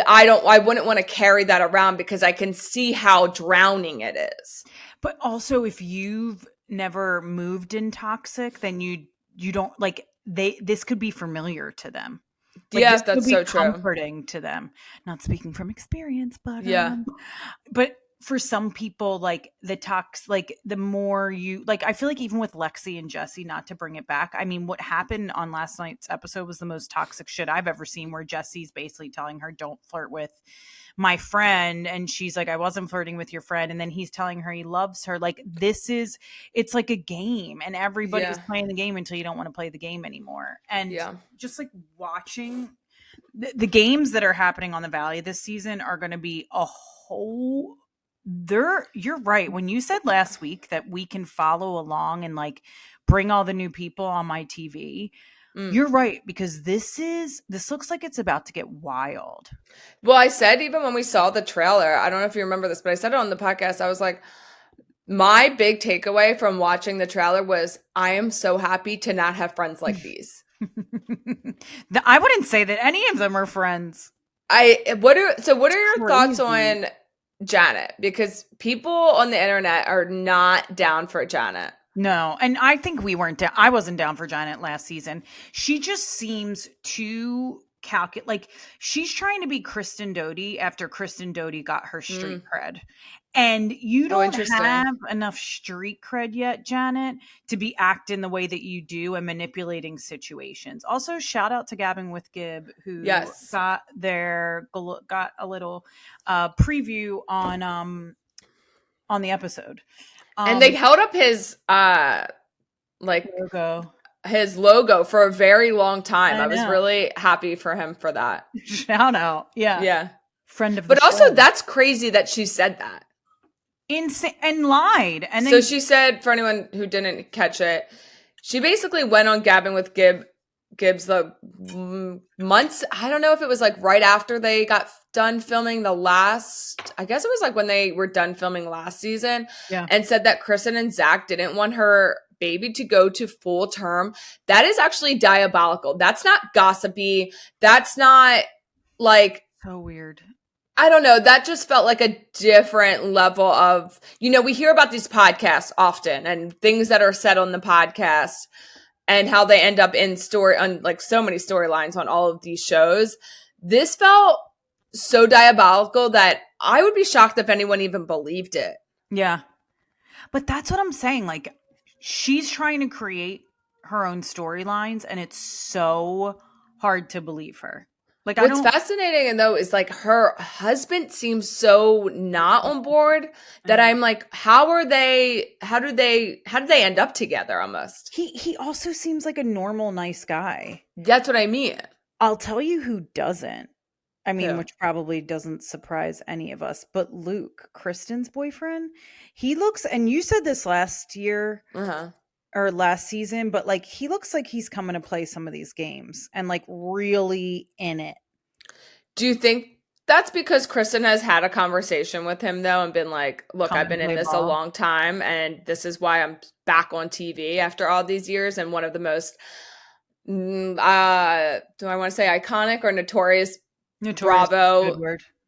I wouldn't want to carry that around because I can see how drowning it is. But also, if you've never moved in toxic, then you don't, like, this could be familiar to them. Like, yeah, that's so true. Comforting to them. Not speaking from experience, but but for some people, like the more you like, I feel like even with Lexi and Jesse, not to bring it back, I mean, what happened on last night's episode was the most toxic shit I've ever seen, where Jesse's basically telling her, don't flirt with my friend, and she's like, I wasn't flirting with your friend, and then he's telling her he loves her. Like, it's like a game, and everybody's playing the game until you don't want to play the game anymore. And just like watching the games that are happening on the Valley this season are going to be a whole you're right when you said last week that we can follow along and like bring all the new people on my TV. You're right, because this looks like it's about to get wild. Well, I said, even when we saw the trailer, I don't know if you remember this, but I said it on the podcast. I was like, my big takeaway from watching the trailer was, I am so happy to not have friends like these. I wouldn't say that any of them are friends. What are your thoughts on Janet? Because people on the internet are not down for Janet. No, and I think I wasn't down for Janet last season. She just seems too like she's trying to be Kristen Doute after Kristen Doute got her street cred. And you don't have enough street cred yet, Janet, to be acting the way that you do and manipulating situations. Also, shout out to Gabbing with Gib, who got a little preview on the episode. And they held up his his logo for a very long time. I was really happy for him for that. Shout out. Yeah. Friend of the show. But also, that's crazy that she said that. Insane, and lied. And then, so she said, for anyone who didn't catch it, she basically went on Gabbing with Gibbs the months. I don't know if it was like right after they got done filming I guess it was like when they were done filming last season. Yeah. And said that Kristen and Zach didn't want her baby to go to full term. That is actually diabolical. That's not gossipy. That's not like so weird. I don't know. That just felt like a different level of, we hear about these podcasts often and things that are said on the podcast and how they end up in on like so many storylines on all of these shows. This felt so diabolical that I would be shocked if anyone even believed it. Yeah. But that's what I'm saying. Like, she's trying to create her own storylines, and it's so hard to believe her. Like, what's fascinating though is like her husband seems so not on board that I'm like, how did they end up together almost? He also seems like a normal, nice guy. That's what I mean. I'll tell you who doesn't. I mean, which probably doesn't surprise any of us, but Luke, Kristen's boyfriend, he looks, and you said this last year, or last season, but like he looks like he's coming to play some of these games and like really in it. Do you think that's because Kristen has had a conversation with him though and been like, look, I've been in this a long time and this is why I'm back on TV after all these years, and one of the most do I want to say iconic or notorious Bravo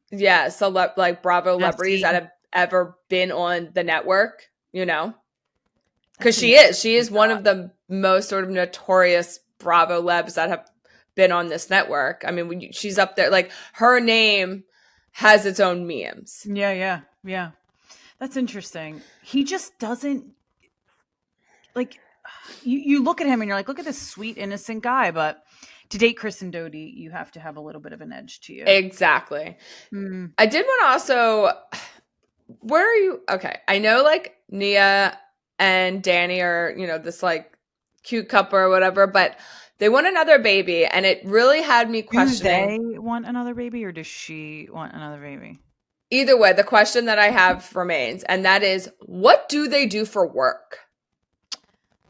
Bravo celebrities that have ever been on the network, because she is one of the most sort of notorious Bravo lebs that have been on this network. I mean, she's up there, like her name has its own memes. Yeah. That's interesting. He just doesn't like, you look at him and you're like, look at this sweet, innocent guy, but to date Kristen Doute, you have to have a little bit of an edge to you. Exactly. I did want to also, where are you? Okay. I know like Nia and Danny are, this like cute couple or whatever, but they want another baby. And it really had me questioning. Do they want another baby or does she want another baby? Either way, the question that I have remains, and that is, what do they do for work?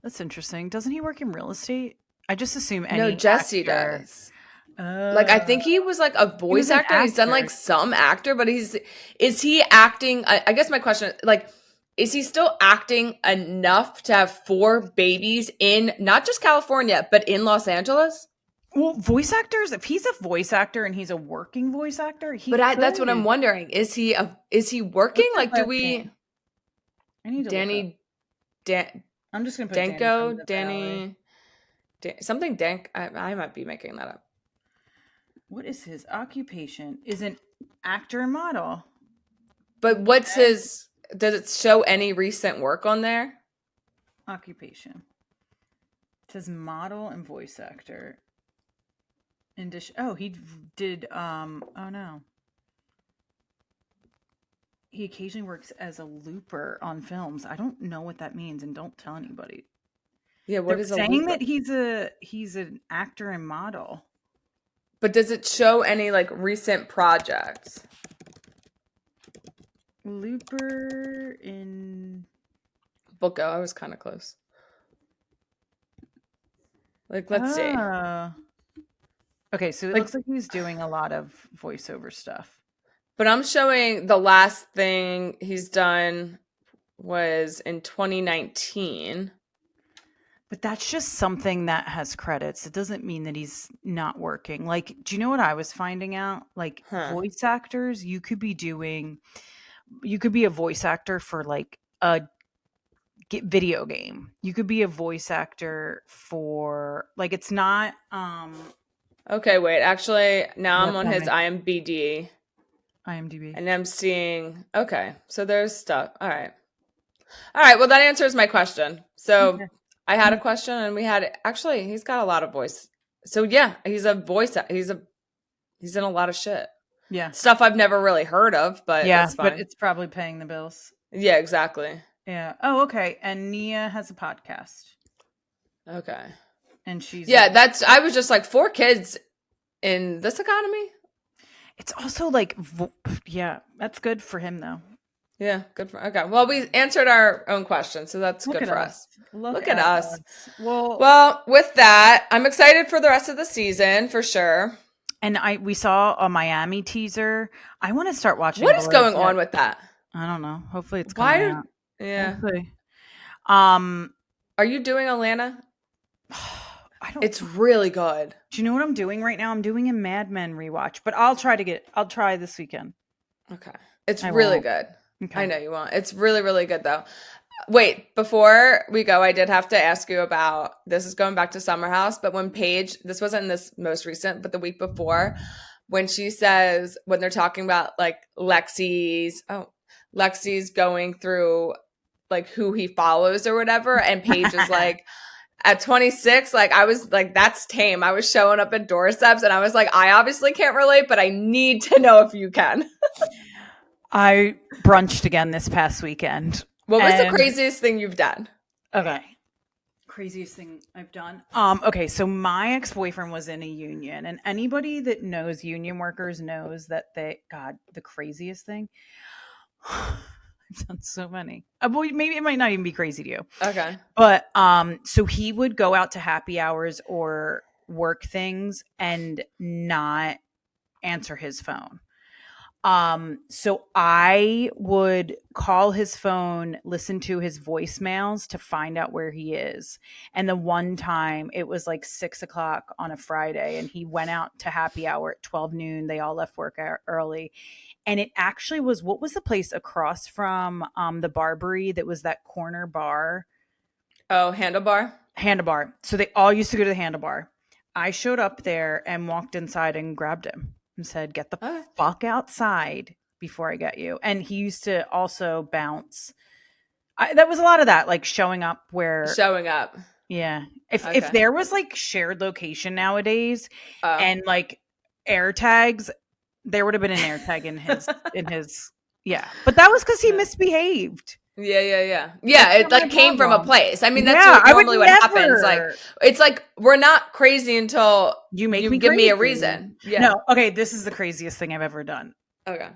That's interesting. Doesn't he work in real estate? I just assume any. No, Jesse does. Like, I think he was like a voice actor. He's done like some actor, but is he acting? I guess my question, like, is he still acting enough to have 4 babies in not just California, but in Los Angeles? Well, voice actors, if he's a voice actor and he's a working voice actor, that's what I'm wondering. Is he working? Like, do we? I need to I'm just gonna put Danny. Something Dank. I might be making that up. What is his occupation? Is an actor and model. But what's his? Does it show any recent work on there? Occupation. It says model and voice actor. He did. Oh no. He occasionally works as a looper on films. I don't know what that means, and don't tell anybody. Yeah, what They're is a saying looper? that he's an actor and model. But does it show any like recent projects? Looper in Booko, I was kind of close. Like, let's see. Okay, so it looks like he's doing a lot of voiceover stuff. But I'm showing the last thing he's done was in 2019. But that's just something that has credits. It doesn't mean that he's not working. Like, do you know what I was finding out? Like, voice actors, you could be a voice actor for like a video game. You could be a voice actor for like, it's not Okay, wait. Actually, now I'm on his IMDb. And I'm seeing, okay, so there's stuff. All right. Well, that answers my question. So I had a question and he's got a lot of voice. So yeah, he's in a lot of shit. Yeah. Stuff I've never really heard of, but yeah, that's fine. But it's probably paying the bills. Yeah, exactly. Yeah. Oh, okay. And Nia has a podcast. Okay. And she's I was just like 4 kids in this economy. It's also like, that's good for him though. Yeah, good for. Okay, well, we answered our own question, so that's good for us. Look at us. Well, with that, I'm excited for the rest of the season for sure. And we saw a Miami teaser. I want to start watching. What is going on with that? I don't know. Hopefully, it's coming out. Yeah. Hopefully. Are you doing Atlanta? It's really good. Do you know what I'm doing right now? I'm doing a Mad Men rewatch, but I'll try this weekend. Okay. It's really good. Okay. I know you won't. It's really, really good though. Wait, before we go, I did have to ask you about, this is going back to Summer House, but when Paige, this wasn't this most recent, but the week before, when she says, when they're talking about like Lexi's going through like who he follows or whatever, and Paige is like, at 26, like I was like, that's tame. I was showing up at doorsteps and I was like, I obviously can't relate, but I need to know if you can. I brunched again this past weekend. What was the craziest thing you've done? Okay. Craziest thing I've done. Okay, so my ex-boyfriend was in a union, and anybody that knows union workers knows that the craziest thing. I've done so many. Well, maybe it might not even be crazy to you. Okay. But so he would go out to happy hours or work things and not answer his phone. So I would call his phone, listen to his voicemails to find out where he is. And the one time it was like 6:00 on a Friday and he went out to happy hour at 12 noon. They all left work early. And it actually was, what was the place across from the Barbary that was that corner bar? Oh, Handlebar. So they all used to go to the Handlebar. I showed up there and walked inside and grabbed him and said, get the fuck outside before I get you. And he used to also bounce. That was a lot of that, like showing up. Yeah. If there was like shared location nowadays and like air tags, there would have been an air tag in his. Yeah. But that was because he misbehaved. Yeah. It like came from a place. I mean, that's normally what happens. Like, it's like, we're not crazy until you give me a reason. Yeah. No. Okay. This is the craziest thing I've ever done. Okay.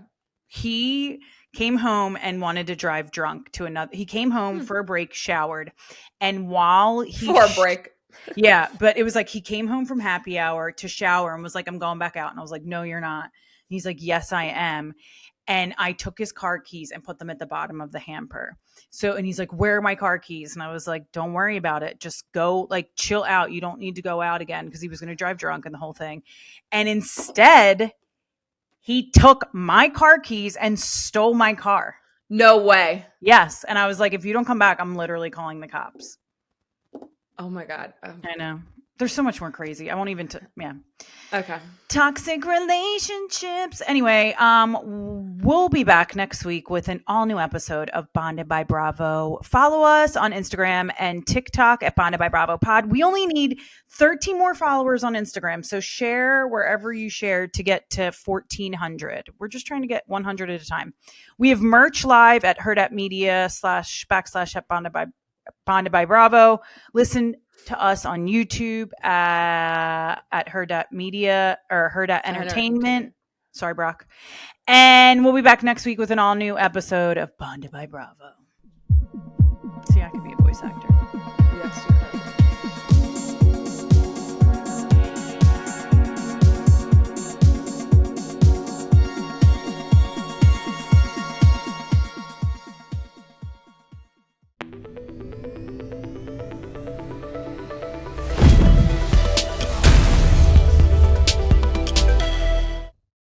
He came home and wanted to drive drunk to another. He came home for a break, showered. And while for a break. Yeah. But it was like, he came home from happy hour to shower and was like, I'm going back out. And I was like, no, you're not. And he's like, yes, I am. And I took his car keys and put them at the bottom of the hamper. And he's like, where are my car keys? And I was like, don't worry about it. Just go, like, chill out. You don't need to go out again, because he was going to drive drunk and the whole thing. And instead, he took my car keys and stole my car. No way. Yes. And I was like, if you don't come back, I'm literally calling the cops. Oh my God. I know. There's so much more crazy. I won't even. Yeah. Okay. Toxic relationships. Anyway, we'll be back next week with an all new episode of Bonded by Bravo. Follow us on Instagram and TikTok at Bonded by Bravo Pod. We only need 13 more followers on Instagram, so share wherever you share to get to 1,400. We're just trying to get 100 at a time. We have merch live at Hurrdat Media / at Bonded by Bravo. Listen to us on YouTube at Hurrdat Media or Hurrdat Entertainment. Sorry, Brock. And we'll be back next week with an all new episode of Bonded by Bravo. See, I could be a voice actor.